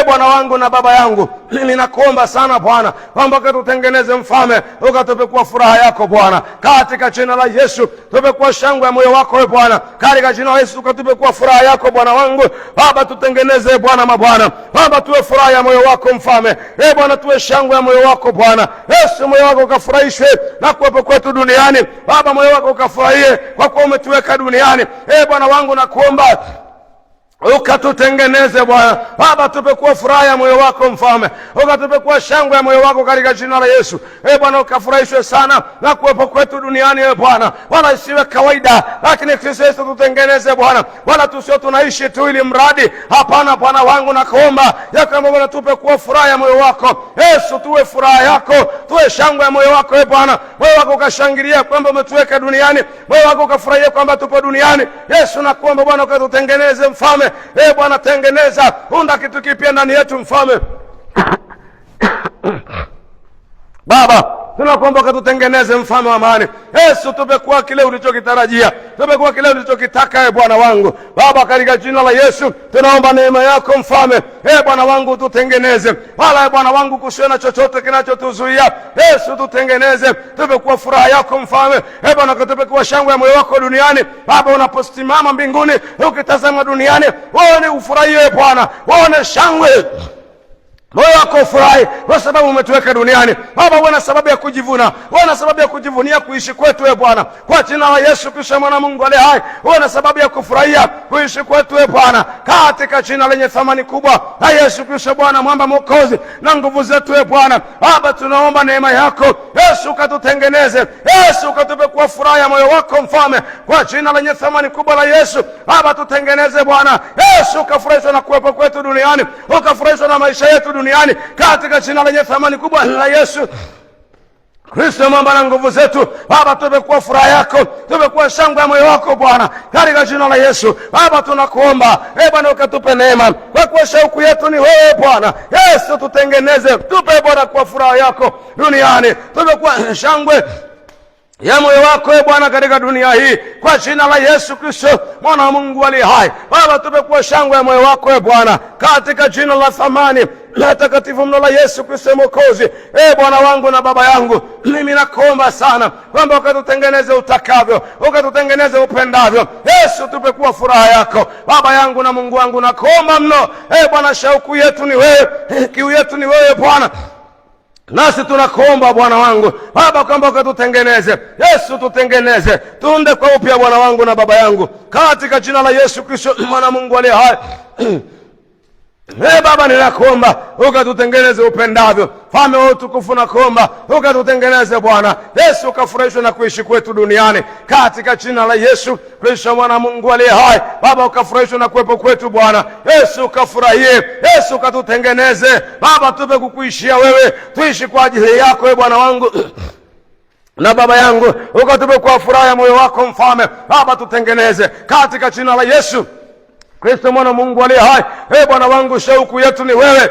Bwana wangu na Baba yangu, ninakuomba sana Bwana kwamba ukatutengeneze Mfalme, ukatupe kwa furaha yako Bwana, katika jina la Yesu. Tupe kwa shangwe ya moyo wako Bwana, katika jina la Yesu. Ukatupe kwa furaha yako Bwana wangu. Baba, tutengeneze Bwana mabwana. Baba, tuwe furaha ya moyo wako Mfalme. Bwana, tuwe shangwe ya moyo wako Bwana. Yesu, moyo wako ukafurahishwe na kuwepo kwetu duniani. Baba, moyo wako ukafurahie kwa kuwa umetuweka duniani. Bwana wangu, nakuomba ukatutengeneze Bwana. Baba, tupe kwa furaha ya moyo wako Mfalme, ukatupe kwa shangwe ya moyo wako katika jina la Yesu. Bwana, ukafurahishwe sana na kuwepo kwetu duniani Bwana, wala isiwe kawaida, lakini Kristo Yesu tutengeneze Bwana, wala tusio tunaishi tu ili mradi. Hapana Bwana wangu, nakuomba ya kwamba Bwana tupe kwa furaha ya moyo wako Yesu, tuwe furaha yako, tuwe shangwe ya moyo wako Bwana. Moyo wako ukashangilia kwamba umetuweka duniani, moyo wako ukafurahia kwamba tupo duniani. Yesu, nakuomba Bwana ukatutengeneze Mfalme. Bwana, tengeneza, unda kitu kipya ndani yetu Mfalme. Baba, tunakuomba ukatutengeneze Mfalme wa amani. Yesu, tupe kwa kile ulichokitarajia, tupe kwa kile ulichokitaka Bwana wangu. Baba, katika jina la Yesu tunaomba neema yako Mfalme. Bwana wangu, tutengeneze, wala Bwana wangu kusiwe na chochote kinachotuzuia. Yesu, tutengeneze, tupe kwa furaha yako Mfalme. Bwana, tupe kwa shangwe ya moyo wako duniani. Baba, unaposimama mbinguni ukitazama duniani, waone ufurahie Bwana, waone shangwe, moyo wako ufurahi kwa sababu umetuweka duniani. Baba, wana sababu ya kujivuna, wana sababu ya kujivunia kuishi kwetu Bwana, kwa jina la Yesu Kristo, Mwana Mungu aliye hai. Wana sababu ya kufurahia kuishi kwetu Bwana, katika jina lenye thamani kubwa la Yesu Kristo, Bwana mwamba Mwokozi na nguvu zetu Bwana. Baba, tunaomba neema yako Yesu, ukatutengeneze Yesu, ukatupe kwa furaha ya moyo wako Mfalme, kwa jina lenye thamani kubwa la Yesu. Baba, tutengeneze Bwana Yesu, ukafurahishwe na kuwepo kwetu duniani, ukafurahishwe na maisha yetu duniani, katika jina lenye thamani kubwa la Yesu Kristo, mwamba na nguvu zetu. Baba, tupe kwa furaha yako, tupe kwa shangwe ya moyo wako Bwana, katika jina la Yesu. Baba, tunakuomba Bwana ukatupe neema, kwa kuwa shauku yetu ni wewe Bwana. Yesu, tutengeneze, tupe Bwana kwa furaha yako duniani, tupe kwa shangwe ya moyo wako Bwana katika dunia hii, kwa jina la Yesu Kristo, Mwana wa Mungu aliye hai. Baba, tupe kwa shangwe ya moyo wako Bwana, katika jina la thamani na takatifu mno la Yesu Kristo Mwokozi. Bwana wangu na Baba yangu, mimi nakuomba sana kwamba ukatutengeneze utakavyo, ukatutengeneze upendavyo. Yesu, tupe kwa furaha yako Baba yangu na Mungu wangu, nakuomba mno Bwana, shauku yetu ni wewe, kiu yetu ni wewe Bwana. Nasi tunakuomba Bwana wangu Baba kwamba ukatutengeneze Yesu, tutengeneze, tuunde kwa upya Bwana wangu na Baba yangu, katika jina la Yesu Kristo, Mwana Mungu aliye hai. Baba, ninakuomba ukatutengeneze upendavyo. Mfalme wa utukufu, nakuomba ukatutengeneze Bwana Yesu, ukafurahishwe na kuishi kwetu duniani, katika jina la Yesu Kristo, Mwana Mungu aliye hai. Baba, ukafurahishwe na kuwepo kwetu Bwana Yesu, ukafurahie Yesu, ukatutengeneze Baba, tupe kukuishia wewe, tuishi kwa ajili yako Bwana wangu na Baba yangu, ukatupe kwa furaha ya moyo wako Mfalme. Baba, tutengeneze katika jina la Yesu Kristo, Mwana Mungu aliye hai. Bwana wangu, shauku yetu ni wewe.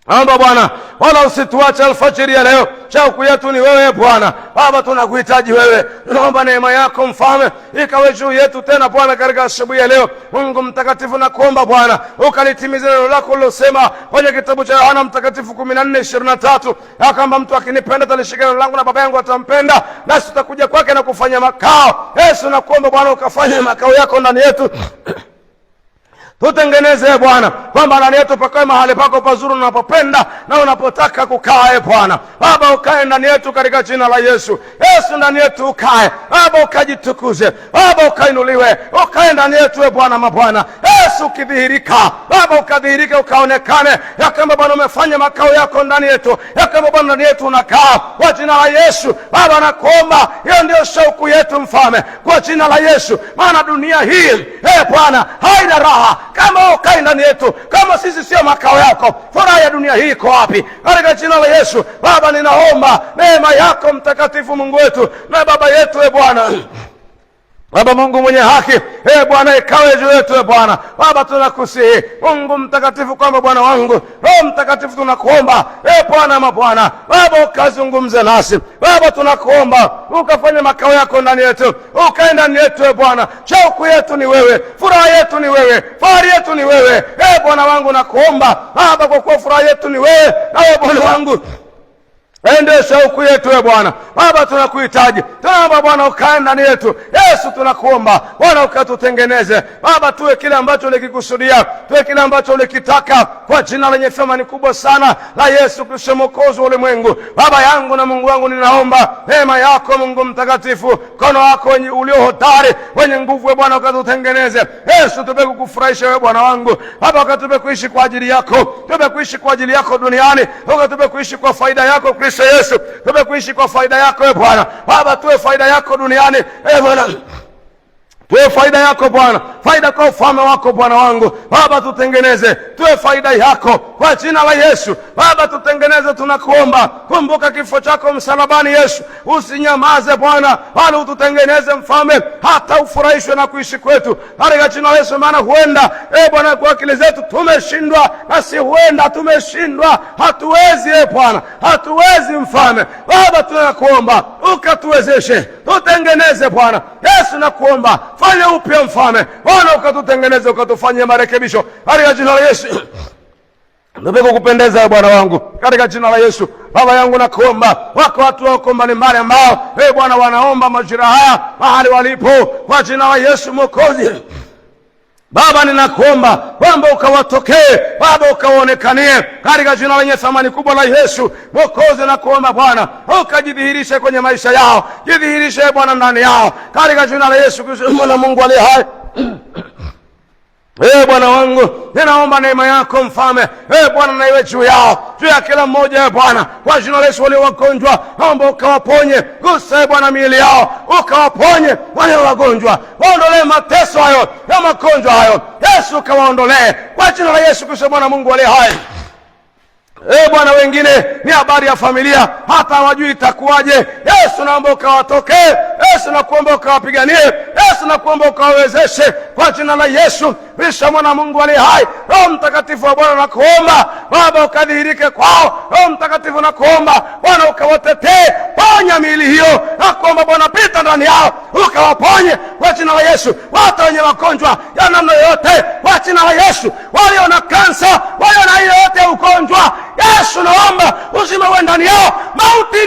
Amba Bwana, wala usituache alfajiri ya leo, shauku yetu ni wewe Bwana. Baba, tunakuhitaji wewe, naomba neema yako Mfalme ikawe juu yetu tena Bwana, katika asubuhi ya leo. Mungu mtakatifu, nakuomba Bwana ukalitimize neno lako lilosema kwenye kitabu cha Yohana Mtakatifu 14:23 ya kwamba mtu akinipenda atalishika neno langu na Baba yangu atampenda, nasi tutakuja kwake na kufanya makao. Yesu, nakuomba Bwana ukafanye makao yako ndani yetu. Tutengeneze Bwana kwamba ndani yetu pakawe mahali pako pazuri unapopenda na unapotaka kukaa. Bwana Baba, ukae ndani yetu katika jina la Yesu. Yesu, ndani yetu ukae Baba, ukajitukuze Baba, ukainuliwe, ukae ndani yetu Bwana mabwana. Yesu, ukidhihirika Baba, ukadhihirike, ukaonekane ya kama Bwana umefanya makao yako ndani yetu, ya kama Bwana ndani yetu unakaa, kwa jina la Yesu. Baba, nakuomba, hiyo ndio shauku yetu Mfalme, kwa jina la Yesu. Maana dunia hii Bwana haina raha kama ukai ndani yetu. Kama sisi sio makao yako, furaha ya dunia hii iko wapi? Katika jina la Yesu Baba, ninaomba neema yako mtakatifu Mungu wetu na Baba yetu Bwana, Baba Mungu mwenye haki Bwana, ikawe juu yetu Bwana. Baba, tunakusihi Mungu mtakatifu kwamba Bwana wangu, Roho Mtakatifu, tunakuomba Bwana mabwana, Baba ukazungumze nasi Baba, tunakuomba ukafanye makao yako ndani yetu, ukae ndani yetu Bwana. Shauku yetu ni wewe, furaha yetu ni wewe, fahari yetu ni wewe Bwana wangu, nakuomba Baba, kwa kuwa furaha yetu ni wewe na Bwana wangu ndio shauku yetu Bwana. Baba, tunakuhitaji, tunaomba Bwana ukae ndani yetu. Yesu, tunakuomba Bwana ukatutengeneze Baba, tuwe kile ambacho ulikikusudia, tuwe kile ambacho ulikitaka, kwa jina lenye thamani kubwa sana la Yesu Kristo, Mwokozi wa ulimwengu. Baba yangu na Mungu wangu, ninaomba neema yako Mungu mtakatifu, mkono wako ulio hodari, wenye nguvu Bwana, ukatutengeneze. Yesu, tupe kukufurahisha wewe Bwana wangu. Baba, ukatupe kuishi kwa ajili yako, tupe kuishi kwa ajili yako duniani, ukatupe kuishi kwa faida yako Kristo Yesu, tupe kuishi kwa faida yako Bwana. Baba, tuwe faida yako duniani Bwana, tuwe faida yako Bwana, faida kwa ufalme wako Bwana wangu. Baba, tutengeneze tuwe faida yako kwa jina la Yesu. Baba, tutengeneze, tunakuomba. Kumbuka kifo chako msalabani Yesu, usinyamaze Bwana, bali ututengeneze Mfalme, hata ufurahishwe na kuishi kwetu katika jina la Yesu. Maana huenda Bwana kwa akili zetu tumeshindwa, na si huenda tumeshindwa, hatuwezi Bwana, hatuwezi Mfalme. Baba, tunakuomba ukatuwezeshe, tutengeneze Bwana Yesu, nakuomba fanya upya Mfalme Bwana, ukatutengeneze, ukatufanyie marekebisho katika jina la Yesu. Ndio kupendeza Bwana wangu katika jina la Yesu. Baba yangu, nakuomba, wako watu wako mbalimbali ambao Bwana wanaomba majira haya mahali walipo, kwa jina la Yesu Mwokozi. Baba, ninakuomba kwamba ukawatokee Baba, ukaonekanie katika jina lenye thamani kubwa la Yesu Mwokozi. Nakuomba Bwana ukajidhihirishe kwenye maisha yao, jidhihirishe Bwana ndani yao katika jina la Yesu Kristo, Mwana Mungu aliye hai. Bwana wangu, ninaomba neema yako Mfalme Bwana na iwe juu yao, juu ya kila mmoja Bwana, kwa jina la Yesu. Wale wagonjwa naomba ukawaponye, gusa Bwana miili yao, ukawaponye. Wale wagonjwa waondolee mateso hayo ya magonjwa hayo Yesu, ukawaondolee kwa jina la Yesu Kristo, Mwana Mungu aliye hai. Bwana, wengine ni habari ya familia, hata hawajui itakuwaje. Yesu, naomba ukawatokee. Yesu, nakuomba ukawapiganie. Yesu, nakuomba ukawawezeshe kwa jina la Yesu Kristo, Mwana Mungu aliye hai. Roho Mtakatifu wa Bwana, nakuomba Baba ukadhihirike kwao. Roho Mtakatifu, nakuomba Bwana ukawatetee, ponya miili hiyo. Nakuomba Bwana, pita ndani yao ukawaponye kwa jina la Yesu. Watu wenye magonjwa ya namna yoyote kwa jina la Yesu, walio na kansa, walio na ile yote ugonjwa Yesu, naomba uzima uwe ndani yao. Mauti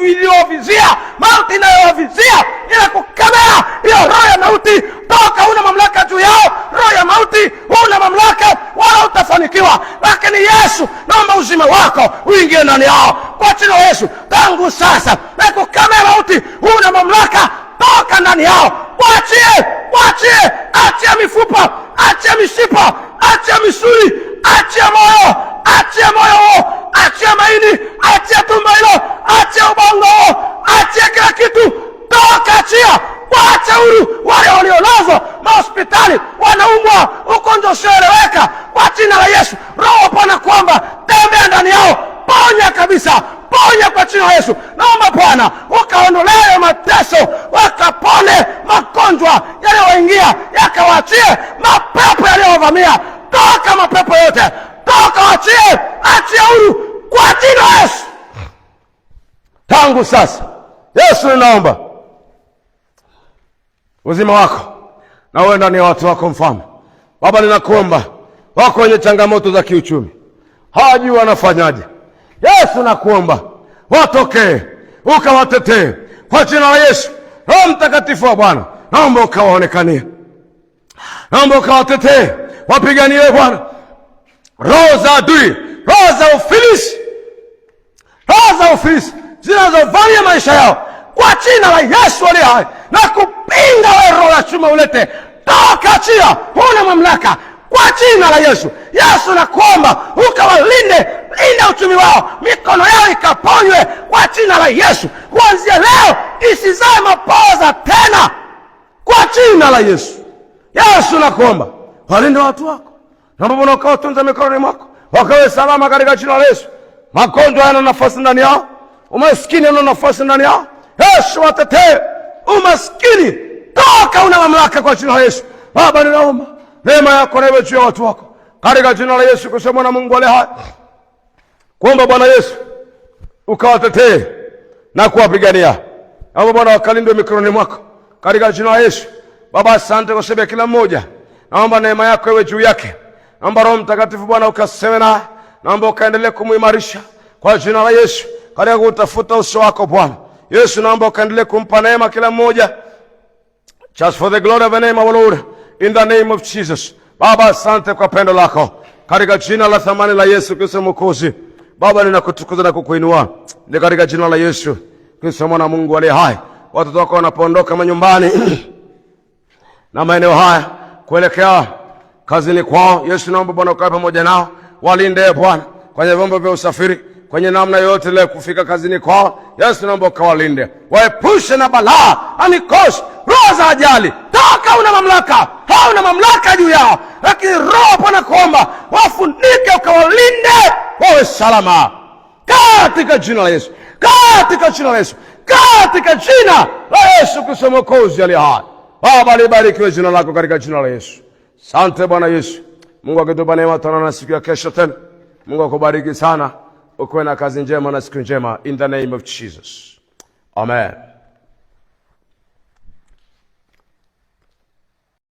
iliyovizia, mauti inayovizia, ila kukemea hiyo roho ya mauti, toka, una mamlaka juu yao. Roho ya mauti una mamlaka, wala utafanikiwa. Lakini Yesu, naomba uzima wako uingie ndani yao kwa jina la Yesu. Tangu sasa na kukemea mauti, una mamlaka, toka ndani yao. Waachie, waachie, achia mifupa, achia mishipa, achia misuli, achia moyo, achia moyo, achia maini, achia tumbo hilo, achia ubongo, achia kila kitu, toka, achia, waache huru wale waliolazwa mahospitali, wanaumwa ugonjwa usioeleweka kwa jina la Yesu. Roho Bwana kwamba tembea ndani yao, ponya kabisa, ponya kwa jina la Yesu. Naomba Bwana ukaondolee mateso, wakapone magonjwa yaliyoingia, yakawaachie mapepo yaliyovamia. Toka mapepo yote, toka, achie, achia huru kwa jina la Yesu. Tangu sasa Yesu, ninaomba uzima wako na uwe ndani ya watu wako Mfalme. Baba, ninakuomba, wako wenye changamoto za kiuchumi, hawajui wanafanyaje. Yesu, nakuomba watokee, ukawatetee kwa jina la Yesu. Roho Mtakatifu wa Bwana, naomba ukawaonekanie, naomba ukawatetee, wapiganie Bwana roho za adui, roho za ufilisi, roho za ufilisi zinazovamia maisha yao, kwa jina la Yesu aliye hai, na kupinga wewe roho ya chuma ulete, toka, achia, huna mamlaka kwa jina la Yesu. Yesu nakuomba ukawalinde, linda uchumi wao, mikono yao ikaponywe kwa jina la Yesu. Kuanzia leo isizae mapoza tena kwa jina la Yesu. Yesu nakuomba walinde watu wako, na Baba ukawatunza mikononi mwako, wakawe salama katika jina la Yesu. Magonjwa yana nafasi ndani yao, umaskini yana nafasi ndani yao. Yesu watetee umaskini, toka, una mamlaka kwa jina la Yesu. Baba ninaomba neema yako na iwe juu ya watu wako katika jina la Yesu Kristo mwana Mungu aliye hai. Kuomba Bwana Yesu ukawatetee na kuwapigania. Naomba Bwana wakalindwe mikononi mwako katika jina la Yesu. Baba asante kwa sababu ya kila mmoja. Naomba neema yako iwe juu yake. Naomba Roho Mtakatifu Bwana ukaseme naye. Naomba ukaendelee kumuimarisha kwa jina la Yesu katika kutafuta uso wako Bwana. Yesu naomba ukaendelee kumpa neema kila mmoja. Just for the glory of the name of the Lord, in the name of Jesus. Baba asante kwa pendo lako katika jina la thamani la Yesu Kristo Mwokozi. Baba ninakutukuza na kukuinua ni katika jina la Yesu Kristo mwana Mungu aliye hai. Watoto wako wanapoondoka manyumbani na maeneo haya kuelekea kazini kwao, Yesu naomba Bwana ukae pamoja nao, walinde Bwana kwenye vyombo vya usafiri, kwenye namna yote ile kufika kazini kwao. Yesu naomba ukawalinde, waepushe na balaa, amikosi, roho za ajali, toka, una mamlaka, hauna mamlaka juu yao, lakini roho Bwana kuomba wafunike, ukawalinde, wawe salama katika jina la Yesu, katika jina la Yesu, katika jina la Yesu Kristo Mwokozi aliye hai. Baba libarikiwe jina lako katika jina la Yesu. Asante Bwana Yesu. Mungu akitupa neema tutaonana siku ya kesho tena. Mungu akubariki sana. Ukuwe na kazi njema na siku njema in the name of Jesus. Amen.